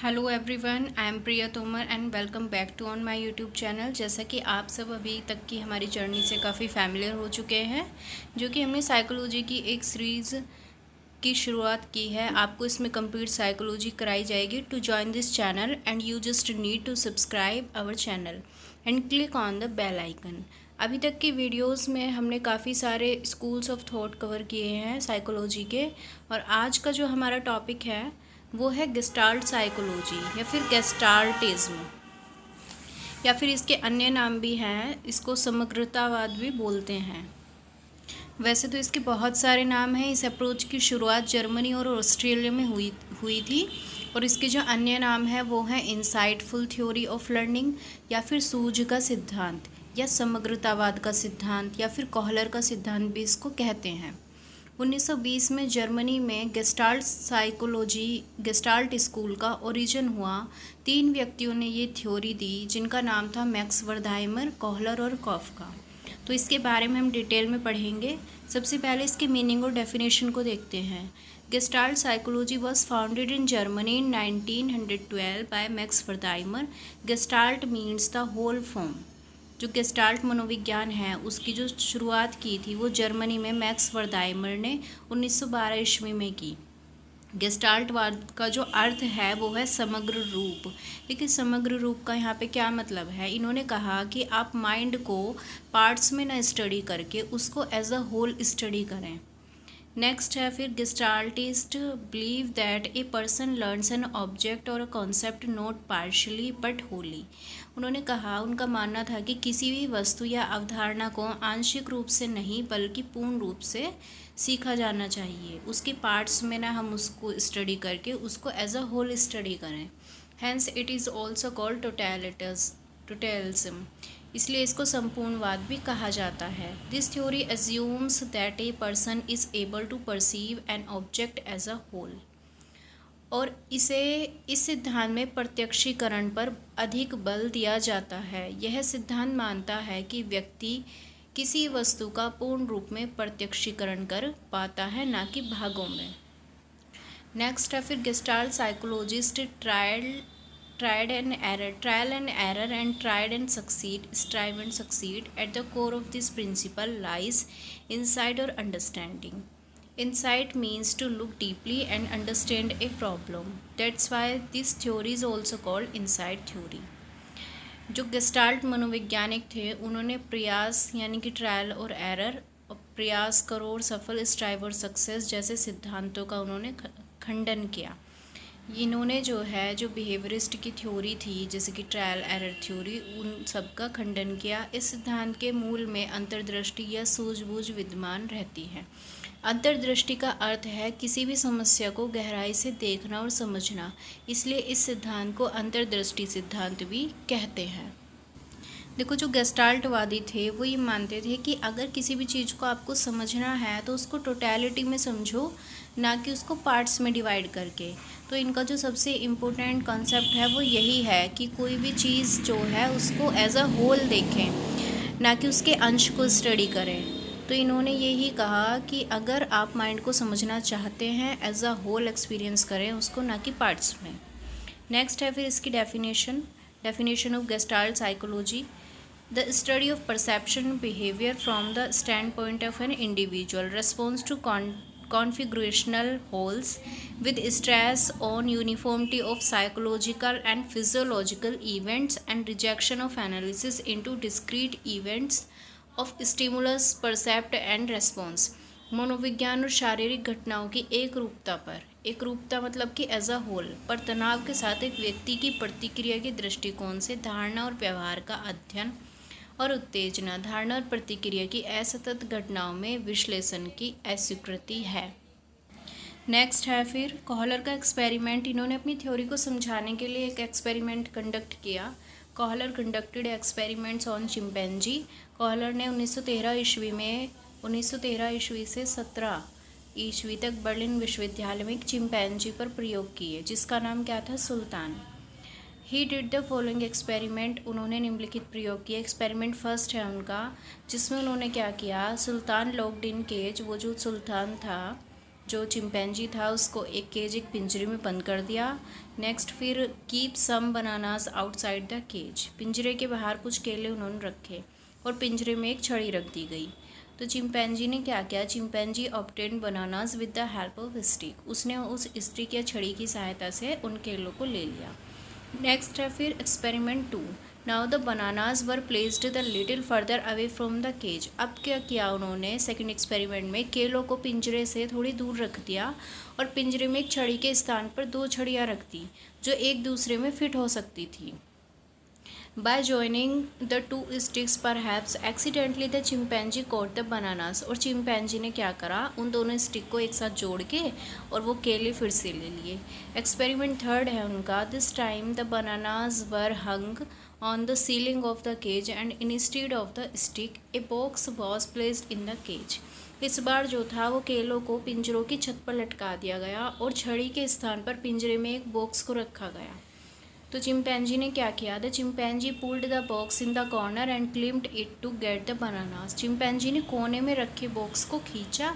Hello everyone, I am Priya Tomar and welcome back to on my YouTube channel. जैसा कि आप सब अभी तक की हमारी जर्नी से काफ़ी फैमिलियर हो चुके हैं, जो कि हमने साइकोलॉजी की एक सीरीज़ की शुरुआत की है। आपको इसमें कंप्लीट साइकोलॉजी कराई जाएगी। To join this channel and you just need to subscribe our channel and click on the bell icon. अभी तक की वीडियोस में हमने काफ़ी सारे स्कूल्स ऑफ थॉट कवर किए हैं साइकोलॉजी के, और आज का जो हमारा टॉपिक है वो है गेस्टाल्ट साइकोलॉजी या फिर गेस्टाल्टिज्म, या फिर इसके अन्य नाम भी हैं। इसको समग्रतावाद भी बोलते हैं। वैसे तो इसके बहुत सारे नाम हैं। इस अप्रोच की शुरुआत जर्मनी और ऑस्ट्रेलिया में हुई थी, और इसके जो अन्य नाम है वो हैं इंसाइटफुल थ्योरी ऑफ लर्निंग, या फिर सूझ का सिद्धांत, या समग्रतावाद का सिद्धांत, या फिर कोहलर का सिद्धांत भी इसको कहते हैं। 1920 में जर्मनी में गेस्टाल्ट स्कूल का ओरिजिन हुआ। 3 व्यक्तियों ने ये थ्योरी दी, जिनका नाम था मैक्स वर्धाइमर, कोहलर और कॉफका। तो इसके बारे में हम डिटेल में पढ़ेंगे। सबसे पहले इसके मीनिंग और डेफिनेशन को देखते हैं। Gestalt psychology was founded in Germany in 1912 by Max Wertheimer. Gestalt means the whole form. जो गेस्टाल्ट मनोविज्ञान है उसकी जो शुरुआत की थी वो जर्मनी में मैक्स वर्धाइमर ने 1912 ईस्वी में की। गेस्टाल्टवाद का जो अर्थ है वो है समग्र रूप। लेकिन समग्र रूप का यहाँ पे क्या मतलब है? इन्होंने कहा कि आप माइंड को पार्ट्स में ना स्टडी करके उसको एज अ होल स्टडी करें। नेक्स्ट है फिर Gestaltist believe that a person learns an object और a concept not partially but wholly. उन्होंने कहा, उनका मानना था कि किसी भी वस्तु या अवधारणा को आंशिक रूप से नहीं बल्कि पूर्ण रूप से सीखा जाना चाहिए। उसके पार्ट्स में ना हम उसको स्टडी करके उसको एज अ होल स्टडी करें। Hence it is also called totalism. इसलिए इसको संपूर्णवाद भी कहा जाता है। This theory assumes that a person is able to perceive an object as a whole. और इस सिद्धांत में प्रत्यक्षीकरण पर अधिक बल दिया जाता है। यह सिद्धांत मानता है कि व्यक्ति किसी वस्तु का पूर्ण रूप में प्रत्यक्षीकरण कर पाता है, ना कि भागों में। नेक्स्ट है फिर gestalt psychologist tried and error trial and error and strive and succeed. At the core of this principle lies insight or understanding. Insight means to look deeply and understand a problem. That's why this theory is also called insight theory. जो gestalt मनोवैज्ञानिक थे उन्होंने प्रयास यानी कि trial और error, प्रयास करो और सफल, स्ट्राइव और सक्सेस जैसे सिद्धांतों का उन्होंने खंडन किया। इन्होंने जो है जो बिहेवियरिस्ट की थ्योरी थी, जैसे कि ट्रायल एरर थ्योरी, उन सब का खंडन किया। इस सिद्धांत के मूल में अंतर्दृष्टि या सूझबूझ विद्यमान रहती है। अंतर्दृष्टि का अर्थ है किसी भी समस्या को गहराई से देखना और समझना, इसलिए इस सिद्धांत को अंतर्दृष्टि सिद्धांत भी कहते हैं। देखो, जो गेस्टाल्टवादी थे वो ये मानते थे कि अगर किसी भी चीज़ को आपको समझना है तो उसको टोटलिटी में समझो, ना कि उसको पार्ट्स में डिवाइड करके। तो इनका जो सबसे इम्पोर्टेंट कॉन्सेप्ट है वो यही है कि कोई भी चीज़ जो है उसको एज अ होल देखें, ना कि उसके अंश को स्टडी करें। तो इन्होंने यही कहा कि अगर आप माइंड को समझना चाहते हैं एज अ होल एक्सपीरियंस करें उसको, ना कि पार्ट्स में। नेक्स्ट है फिर इसकी definition of gestalt psychology. The study of perception behavior from the standpoint of an individual response to configurational wholes with stress on uniformity of psychological and physiological events and rejection of analysis into discrete events of stimulus percept and response। मनोविज्ञान और शारीरिक घटनाओं की एक रूपता मतलब कि as a whole पर तनाव के साथ एक व्यक्ति की प्रतिक्रिया के दृष्टिकोण से धारणा और व्यवहार का अध्ययन और उत्तेजना, धारणा और प्रतिक्रिया की असतत घटनाओं में विश्लेषण की अस्वीकृति है। नेक्स्ट है फिर कोहलर का एक्सपेरिमेंट। इन्होंने अपनी थ्योरी को समझाने के लिए एक एक्सपेरिमेंट कंडक्ट किया। Kohler conducted experiments on chimpanzee. Kohler ने 1913 ईस्वी से 17 ईस्वी तक बर्लिन विश्वविद्यालय में एक चिंपैंजी पर प्रयोग किए, जिसका नाम क्या था? Sultan. He did the following experiment. उन्होंने निम्नलिखित प्रयोग किए। एक्सपेरिमेंट फर्स्ट है उनका, जिसमें उन्होंने क्या किया? सुल्तान लॉक्ड इन केज। वो जो सुल्तान था जो चिंपैंजी था उसको एक केज, एक पिंजरे में बंद कर दिया। नेक्स्ट फिर keep some bananas outside the cage, पिंजरे के बाहर कुछ केले उन्होंने रखे और पिंजरे में एक छड़ी रख दी गई। तो चिंपैंजी ने क्या किया, chimpanzee obtain bananas with the help of stick, उसने उस स्टिक या छड़ी की सहायता से उन केलों को ले लिया। नेक्स्ट है फिर experiment 2। Now the bananas were placed the little further away from the cage. अब क्या किया उन्होंने सेकंड एक्सपेरिमेंट में, केलों को पिंजरे से थोड़ी दूर रख दिया और पिंजरे में एक छड़ी के स्थान पर 2 छड़ियाँ रख दी जो एक दूसरे में फिट हो सकती थी। By joining the two sticks perhaps accidentally the chimpanzee caught the bananas, और चिंपैंजी ने क्या करा, उन दोनों स्टिक को एक साथ जोड़ के और वो केले फिर से ले लिए। एक्सपेरिमेंट 3 है उनका। This time the bananas were hung on the ceiling of the cage and instead of the stick a box was placed in the cage. इस बार जो था वो केलों को पिंजरों की छत पर लटका दिया गया और छड़ी के स्थान पर पिंजरे में एक बॉक्स को रखा गया। तो चिंपैंजी ने क्या किया, the chimpanzee pulled the box in the corner and climbed it to get the bananas. Chimpanzee ने कोने में रखे बॉक्स को खींचा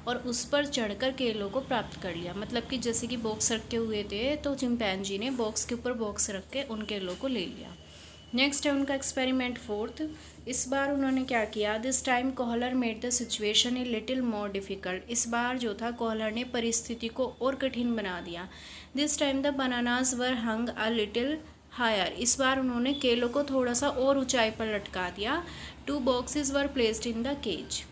और उस पर चढ़कर केलों को प्राप्त कर लिया। मतलब कि जैसे कि बॉक्स रखे हुए थे तो चिंपैंजी ने बॉक्स के ऊपर बॉक्स रख के उन केलों को ले लिया। नेक्स्ट है उनका एक्सपेरिमेंट 4। इस बार उन्होंने क्या किया, this time Kohler made the situation a little more difficult. इस बार जो था कोहलर ने परिस्थिति को और कठिन बना दिया। This time the bananas were hung a little higher. इस बार उन्होंने केलों को थोड़ा सा और ऊंचाई पर लटका दिया। 2 boxes were placed in the cage,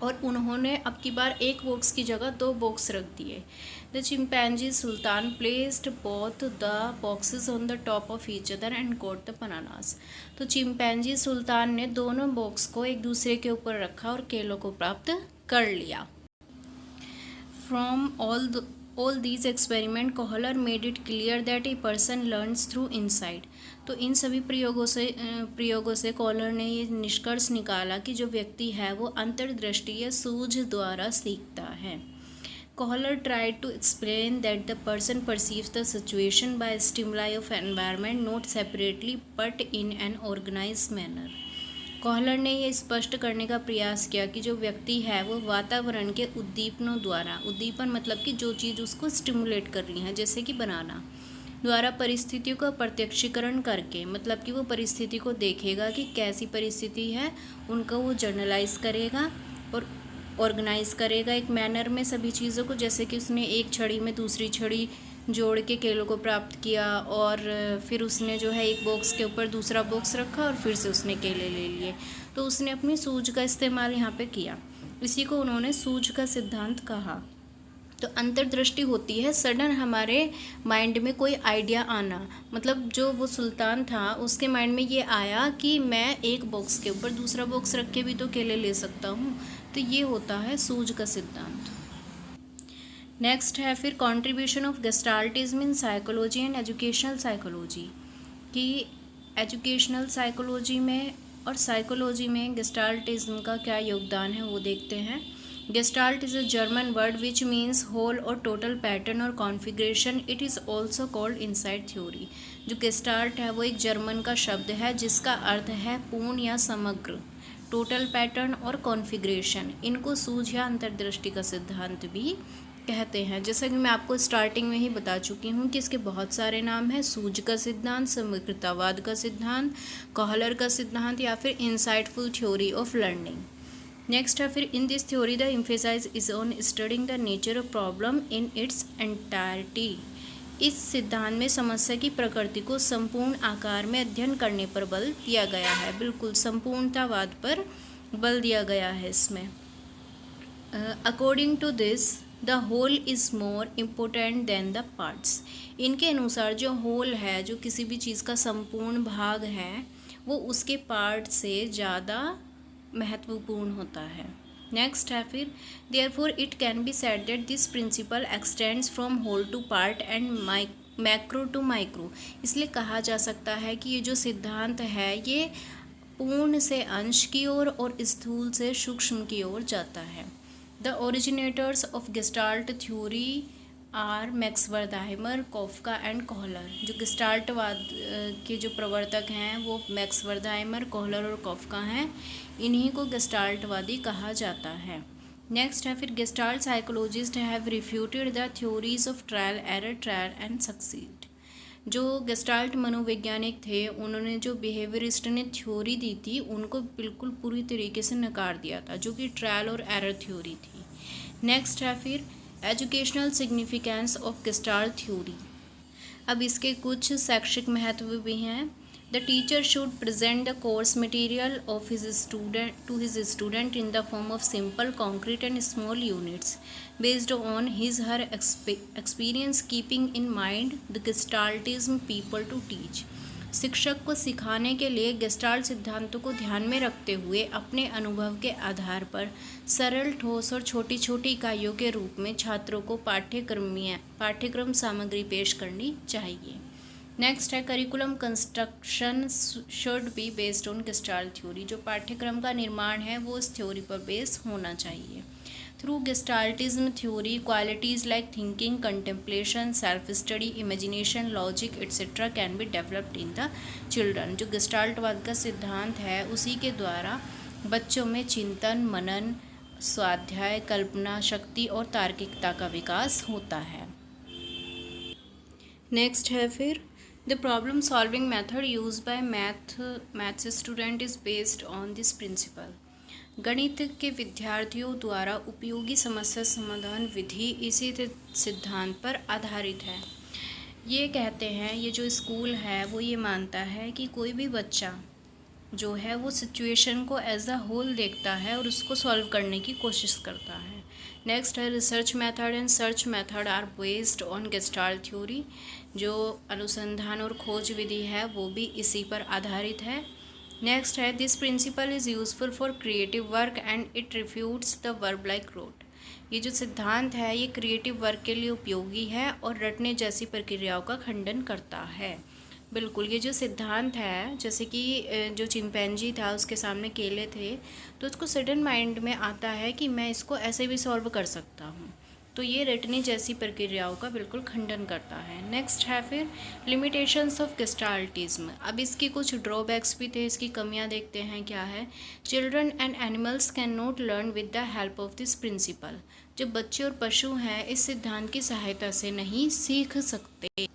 और उन्होंने अब की बार एक बॉक्स की जगह 2 बॉक्स रख दिए। The chimpanzee Sultan placed both the boxes on the top of each other and got the bananas. तो चिंपैंजी सुल्तान ने दोनों बॉक्स को एक दूसरे के ऊपर रखा और केलों को प्राप्त कर लिया। From all these experiment Kohler made it clear that a person learns through insight. तो इन सभी प्रयोगों से कोहलर ने ये निष्कर्ष निकाला कि जो व्यक्ति है वो अंतर्दृष्टि या सूझ द्वारा सीखता है। Kohler tried to explain that the person perceives the situation by stimuli of environment not separately but in an organized manner। Kohler ने ये स्पष्ट करने का प्रयास किया कि जो व्यक्ति है वो वातावरण के उद्दीपनों द्वारा, उद्दीपन मतलब कि जो चीज़ उसको स्टिमुलेट कर रही है, जैसे कि बनाना, द्वारा परिस्थितियों का प्रत्यक्षीकरण करके, मतलब कि वो परिस्थिति को देखेगा कि कैसी परिस्थिति है, उनको वो जर्नलाइज करेगा और ऑर्गेनाइज करेगा एक मैनर में सभी चीज़ों को। जैसे कि उसने एक छड़ी में दूसरी छड़ी जोड़ के केलों को प्राप्त किया और फिर उसने जो है एक बॉक्स के ऊपर दूसरा बॉक्स रखा और फिर से उसने केले ले लिए। तो उसने अपनी सूझ का इस्तेमाल यहाँ पे किया। इसी को उन्होंने सूझ का सिद्धांत कहा। तो अंतर्दृष्टि होती है सडन हमारे माइंड में कोई आइडिया आना, मतलब जो वो सुल्तान था उसके माइंड में ये आया कि मैं एक बॉक्स के ऊपर दूसरा बॉक्स रख के भी तो केले ले सकता हूँ। तो ये होता है सूझ का सिद्धांत। नेक्स्ट है फिर contribution of Gestaltism in psychology and educational psychology, कि एजुकेशनल साइकोलॉजी में और साइकोलॉजी में गेस्टाल्टिज्म का क्या योगदान है वो देखते हैं। Gestalt is a German word which means whole or total pattern or configuration. It is also called insight theory. जो गेस्टाल्ट है वो एक जर्मन का शब्द है जिसका अर्थ है पूर्ण या समग्र, टोटल पैटर्न और कॉन्फ़िगरेशन। इनको सूझ या अंतर्दृष्टि का सिद्धांत भी कहते हैं। जैसा कि मैं आपको स्टार्टिंग में ही बता चुकी हूँ कि इसके बहुत सारे नाम हैं, सूझ का सिद्धांत, समग्रतावाद का सिद्धांत, कोहलर का सिद्धांत या फिर insightful theory of learning. Next है फिर in this theory the emphasize is on studying the nature of problem in its entirety. इस सिद्धांत में समस्या की प्रकृति को संपूर्ण आकार में अध्ययन करने पर बल दिया गया है। बिल्कुल संपूर्णतावाद पर बल दिया गया है इसमें। According to this the whole is more important than the parts. इनके अनुसार जो होल है, जो किसी भी चीज़ का संपूर्ण भाग है, वो उसके पार्ट से ज़्यादा महत्वपूर्ण होता है। नेक्स्ट है फिर therefore it can be said that this principle extends from whole to part and macro to micro. इसलिए कहा जा सकता है कि ये जो सिद्धांत है ये पूर्ण से अंश की ओर और स्थूल से सूक्ष्म की ओर जाता है। The originators of Gestalt theory are Max Wertheimer, Koffka and Kohler. जो गेस्टाल्टवाद के जो प्रवर्तक हैं वो मैक्स वर्दहाइमर, कोहलर और कॉफका हैं। इन्हीं को गेस्टाल्टवादी कहा जाता है। नेक्स्ट है फिर gestalt psychologist have refuted the theories of trial and succeed. जो गेस्टाल्ट मनोवैज्ञानिक थे उन्होंने जो बिहेवियरिस्ट ने थ्योरी दी थी उनको बिल्कुल पूरी तरीके से नकार दिया था, जो कि ट्रायल और एरर थ्योरी थी। नेक्स्ट है फिर educational significance of Gestalt theory. अब इसके कुछ शैक्षिक महत्व भी हैं। The teacher should present the course material of his student in the form of simple concrete and small units based on his her experience keeping in mind the Gestaltism people to teach. शिक्षक को सिखाने के लिए gestalt सिद्धांतों को ध्यान में रखते हुए अपने अनुभव के आधार पर सरल, ठोस और छोटी छोटी इकाइयों के रूप में छात्रों को पाठ्यक्रम सामग्री पेश करनी चाहिए। नेक्स्ट है curriculum construction should be based on gestalt theory. जो पाठ्यक्रम का निर्माण है वो इस थ्योरी पर बेस होना चाहिए। Through Gestaltism theory qualities like thinking, contemplation, self study, imagination, logic etcetera can be developed in the children. जो गेस्टाल्टवाद का सिद्धांत है उसी के द्वारा बच्चों में चिंतन, मनन, स्वाध्याय, कल्पना शक्ति और तार्किकता का विकास होता है। नेक्स्ट है फिर the problem solving method use by maths student is based on this principle. गणित के विद्यार्थियों द्वारा उपयोगी समस्या समाधान विधि इसी सिद्धांत पर आधारित है। ये कहते हैं, ये जो स्कूल है वो ये मानता है कि कोई भी बच्चा जो है वो सिचुएशन को एज अ होल देखता है और उसको सॉल्व करने की कोशिश करता है। नेक्स्ट है research method and search method are based on gestalt theory. जो अनुसंधान और खोज विधि है वो भी इसी पर आधारित है। नेक्स्ट है this principle is useful for creative work and it refutes the verb like rote. ये जो सिद्धांत है ये क्रिएटिव वर्क के लिए उपयोगी है और रटने जैसी प्रक्रियाओं का खंडन करता है। बिल्कुल, ये जो सिद्धांत है, जैसे कि जो चिंपैंजी था उसके सामने केले थे तो उसको सडन माइंड में आता है कि मैं इसको ऐसे भी सॉल्व कर सकता हूँ, तो ये रटने जैसी प्रक्रियाओं का बिल्कुल खंडन करता है। नेक्स्ट है फिर लिमिटेशंस ऑफ गेस्टाल्टिज्म। अब इसकी कुछ ड्रॉबैक्स भी थे, इसकी कमियां देखते हैं क्या है। Children and animals can not learn with the help of this principle. जो बच्चे और पशु हैं इस सिद्धांत की सहायता से नहीं सीख सकते।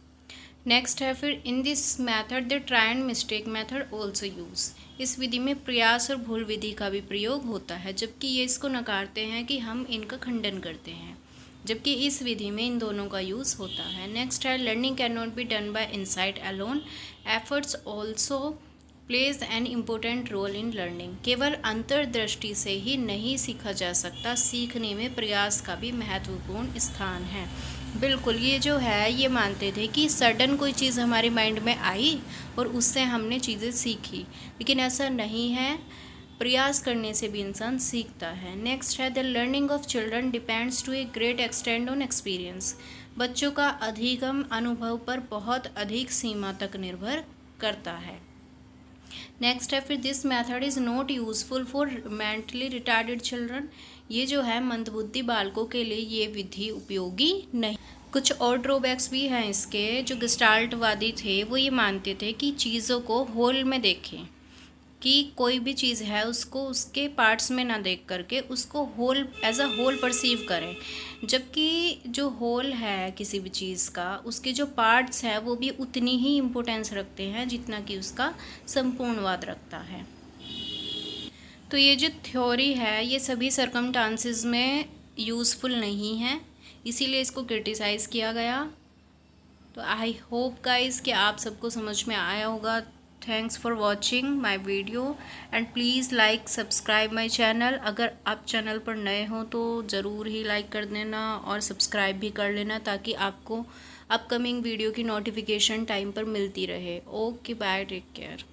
नेक्स्ट है फिर in this method the try and mistake method also use. इस विधि में प्रयास और भूल विधि का भी प्रयोग होता है, जबकि ये इसको नकारते हैं कि हम इनका खंडन करते हैं, जबकि इस विधि में इन दोनों का यूज़ होता है। नेक्स्ट है learning can not be done by insight alone, efforts also plays an important role in learning. केवल अंतर्दृष्टि से ही नहीं सीखा जा सकता, सीखने में प्रयास का भी महत्वपूर्ण स्थान है। बिल्कुल, ये जो है ये मानते थे कि सडन कोई चीज़ हमारे माइंड में आई और उससे हमने चीज़ें सीखी, लेकिन ऐसा नहीं है, प्रयास करने से भी इंसान सीखता है। नेक्स्ट है the learning of children depends to a great extend on experience. बच्चों का अधिगम अनुभव पर बहुत अधिक सीमा तक निर्भर करता है। नेक्स्ट है फिर this method is not useful for mentally retarded children. ये जो है मंदबुद्धि बालकों के लिए ये विधि उपयोगी नहीं। कुछ और ड्रॉबैक्स भी हैं इसके। जो गेस्टाल्टवादी थे वो ये मानते थे कि चीज़ों को होल में देखें, कि कोई भी चीज़ है उसको उसके पार्ट्स में ना देख करके उसको whole as a whole perceive करें, जबकि जो होल है किसी भी चीज़ का उसके जो पार्ट्स हैं वो भी उतनी ही इम्पोर्टेंस रखते हैं जितना कि उसका संपूर्णवाद रखता है। तो ये जो थ्योरी है ये सभी सर्कमस्टांसेस में यूज़फुल नहीं है, इसीलिए इसको क्रिटिसाइज़ किया गया। तो आई होप गाइस कि आप सबको समझ में आया होगा। Thanks for watching my video and please like subscribe my channel. अगर आप चैनल पर नए हो तो ज़रूर ही लाइक कर देना और सब्सक्राइब भी कर लेना, ताकि आपको अपकमिंग वीडियो की नोटिफिकेशन टाइम पर मिलती रहे। Okay, bye, take care.